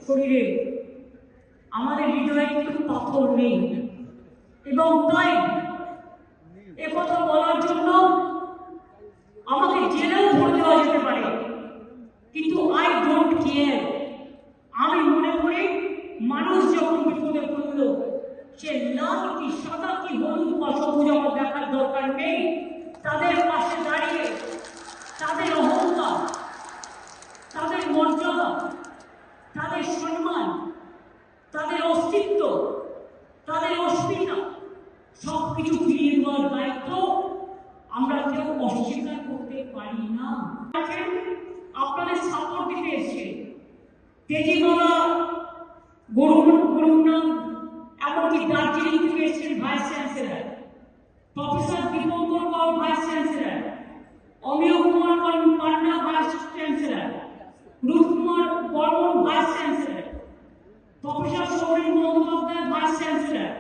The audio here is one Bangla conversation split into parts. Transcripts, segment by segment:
শরীরে, আমাদের হৃদয়ে কিন্তু পাথর নেই। এবং তাই একথা বলার জন্য আমাকে জেলেও ভরে দেওয়া যেতে পারে, কিন্তু আই ডোন্ট কেয়ার। আমি মনে করি মানুষ যখন বিপদে পড়ল, সে লাল কি সাদা কি হলুদ বা সবুজ আমার দেখার দরকার নেই। তাদের পাশে দাঁড়িয়ে তাদের অহংকার, তাদের মর্যাদা, তাদের সম্মান, তাদের অস্তিত্ব, তাদের অস্মিতা সবকিছু ফিরিয়ে দেওয়ার দায়িত্ব আমরা কেউ অস্বীকার করতে পারি না। আপনাদের সাপোর্ট দিতে এসছে তেজিমালা, গুরুনাম, এমনকি দার্জিলিং থেকে এসেছেন vice chancellor professor Dipankar Pal, vice chancellor Amiya Kumar Panda, vice chancellor Rupkumar Barman, vice chancellor professor Souren Bandyopadhyay, vice chancellor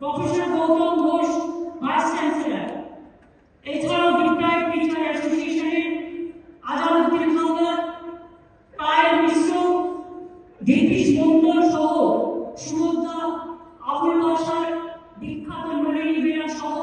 professor Gautam Ghosh, vice chancellor. এছাড়াও ডিপ্রাইভড টিচার অ্যাসোসিয়েশনের আজাদউদ্দিন হালদার, পায়েল মিশ্র, দীপিশ মন্ডল সহ সুমদ্দা, আবুল বাসার, বিখ্যাত নলিনী বেরা সহ